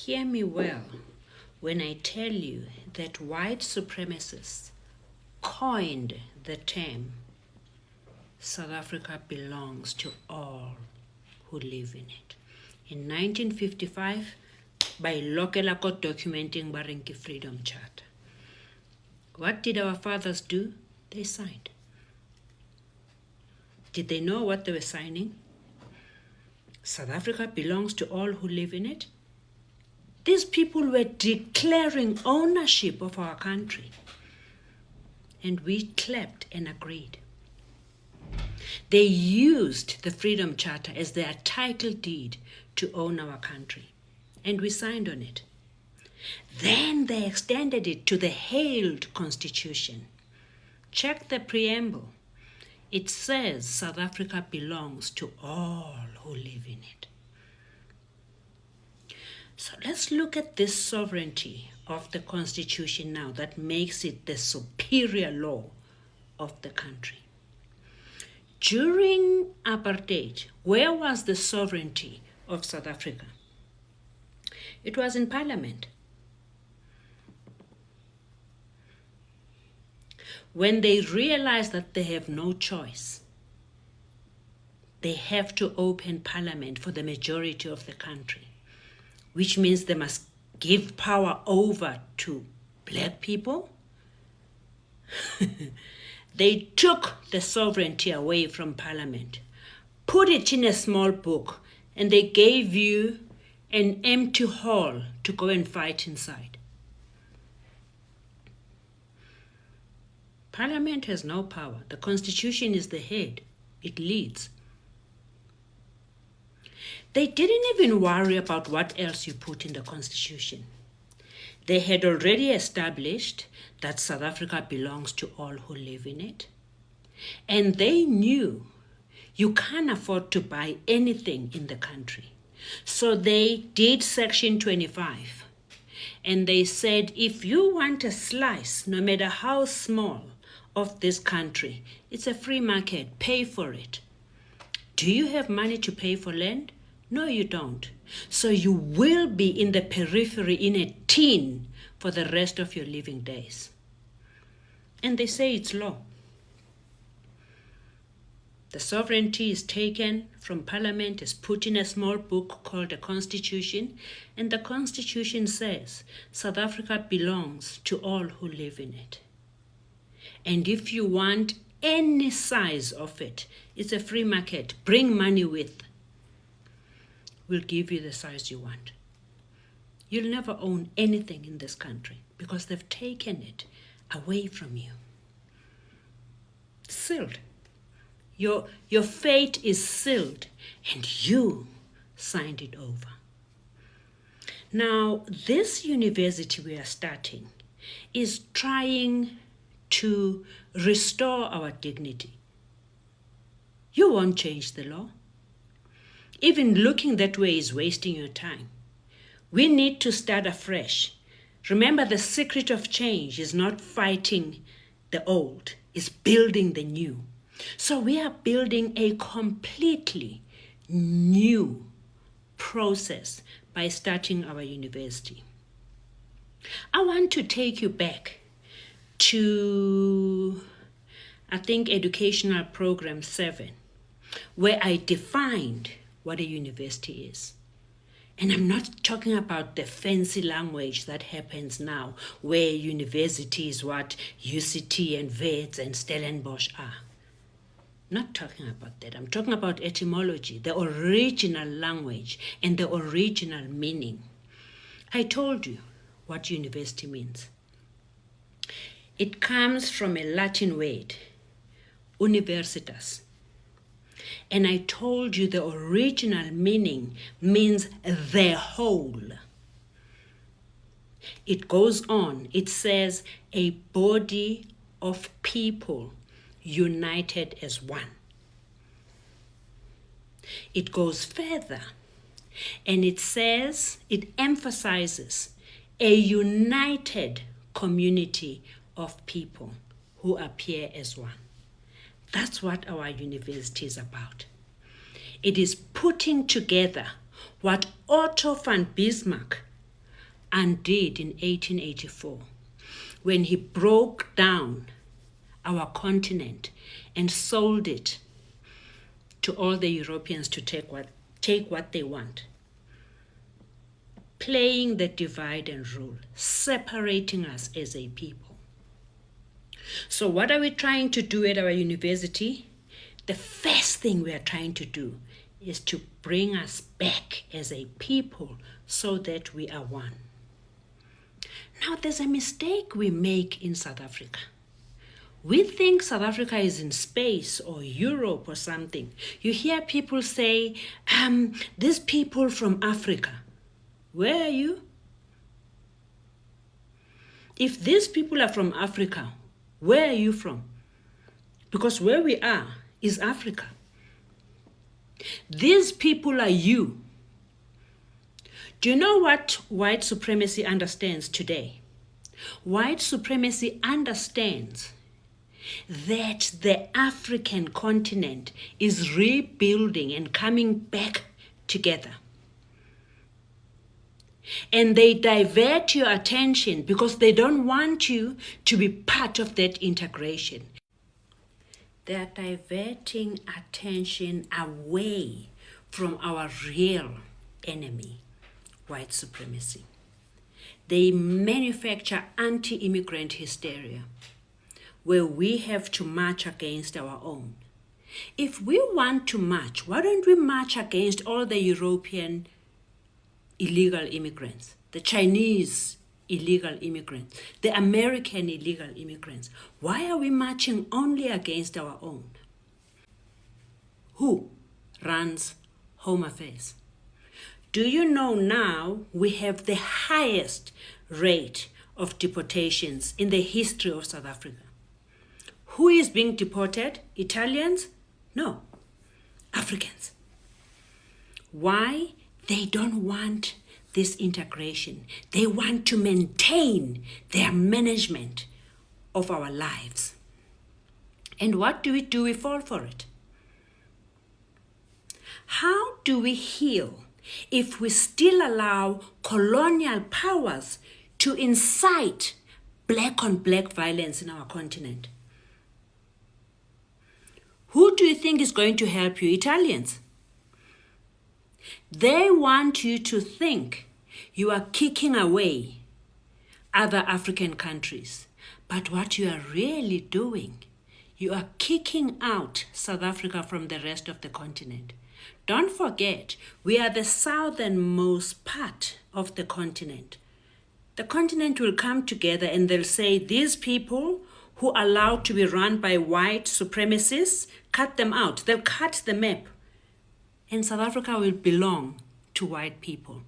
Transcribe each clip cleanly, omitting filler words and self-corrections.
Hear me well when I tell you that white supremacists coined the term South Africa belongs to all who live in it. In 1955, by Lokelako documenting Barenki Freedom Charter. What did our fathers do? They signed. Did they know what they were signing? South Africa belongs to all who live in it. These people were declaring ownership of our country. And we clapped and agreed. They used the Freedom Charter as their title deed to own our country. And we signed on it. Then they extended it to the hailed Constitution. Check the preamble. It says South Africa belongs to all who live in it. So let's look at this sovereignty of the Constitution now that makes it the superior law of the country. During apartheid, where was the sovereignty of South Africa? It was in Parliament. When they realize that they have no choice, they have to open Parliament for the majority of the country, which means they must give power over to black people. They took the sovereignty away from Parliament, put it in a small book, and they gave you an empty hall to go and fight inside. Parliament has no power. The Constitution is the head. It leads. They didn't even worry about what else you put in the Constitution. They had already established that South Africa belongs to all who live in it. And they knew you can't afford to buy anything in the country. So they did Section 25. And they said, if you want a slice, no matter how small, of this country, it's a free market. Pay for it. Do you have money to pay for land? No, you don't. So you will be in the periphery in a tin for the rest of your living days. And they say it's law. The sovereignty is taken from Parliament, is put in a small book called the Constitution, and the Constitution says South Africa belongs to all who live in it. And if you want any size of it, it's a free market. Bring money with. We'll give you the size you want. You'll never own anything in this country because they've taken it away from you. Sealed. Your fate is sealed and you signed it over. Now, this university we are starting is trying to restore our dignity. You won't change the law. Even looking that way is wasting your time. We need to start afresh. Remember, the secret of change is not fighting the old, it's building the new. So we are building a completely new process by starting our university. I want to take you back to, I think, Educational Program 7, where I defined what a university is. And I'm not talking about the fancy language that happens now, where university is what UCT and Wits and Stellenbosch are. Not talking about that. I'm talking about etymology, the original language and the original meaning. I told you what university means. It comes from a Latin word, universitas. And I told you the original meaning means the whole. It goes on. It says a body of people united as one. It goes further and it says, it emphasizes a united community of people who appear as one. That's what our university is about. It is putting together what Otto von Bismarck undid in 1884 when he broke down our continent and sold it to all the Europeans to take what they want. Playing the divide and rule, separating us as a people. So what are we trying to do at our university? The first thing we are trying to do is to bring us back as a people so that we are one. Now, there's a mistake we make in South Africa. We think South Africa is in space or Europe or something. You hear people say, these people from Africa. Where are you? If these people are from Africa, where are you from? Because where we are is Africa. These people are you. Do you know what white supremacy understands today? White supremacy understands that the African continent is rebuilding and coming back together. And they divert your attention because they don't want you to be part of that integration. They are diverting attention away from our real enemy, white supremacy. They manufacture anti-immigrant hysteria where we have to march against our own. If we want to march, why don't we march against all the European illegal immigrants, the Chinese illegal immigrants, the American illegal immigrants? Why are we marching only against our own? Who runs Home Affairs? Do you know now we have the highest rate of deportations in the history of South Africa? Who is being deported? Italians? No, Africans. Why? They don't want this integration. They want to maintain their management of our lives. And what do? We fall for it. How do we heal if we still allow colonial powers to incite black-on-black violence in our continent? Who do you think is going to help you? Italians. They want you to think you are kicking away other African countries. But what you are really doing, you are kicking out South Africa from the rest of the continent. Don't forget, we are the southernmost part of the continent. The continent will come together and they'll say, these people who are allowed to be run by white supremacists, cut them out. They'll cut the map. And South Africa will belong to white people.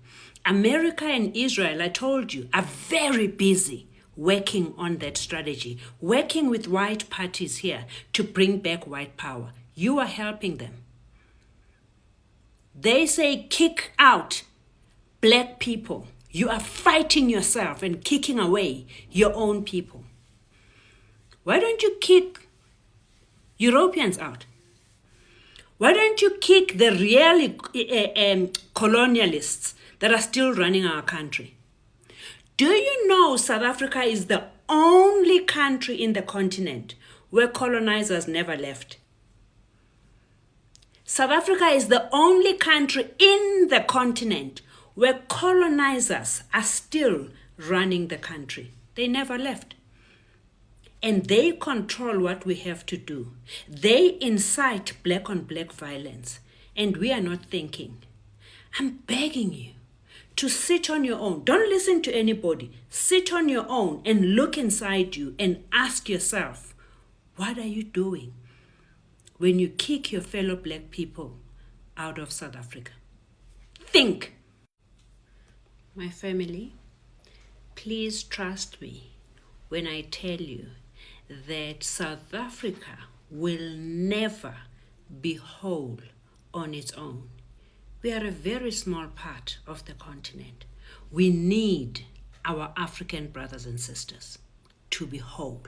America and Israel, I told you, are very busy working on that strategy, working with white parties here to bring back white power. You are helping them. They say kick out black people. You are fighting yourself and kicking away your own people. Why don't you kick Europeans out? Why don't you kick the real colonialists that are still running our country? Do you know South Africa is the only country in the continent where colonizers never left? South Africa is the only country in the continent where colonizers are still running the country. They never left. And they control what we have to do. They incite black-on-black violence. And we are not thinking. I'm begging you to sit on your own. Don't listen to anybody. Sit on your own and look inside you and ask yourself, what are you doing when you kick your fellow black people out of South Africa? Think. My family, please trust me when I tell you that South Africa will never be whole on its own. We are a very small part of the continent. We need our African brothers and sisters to be whole.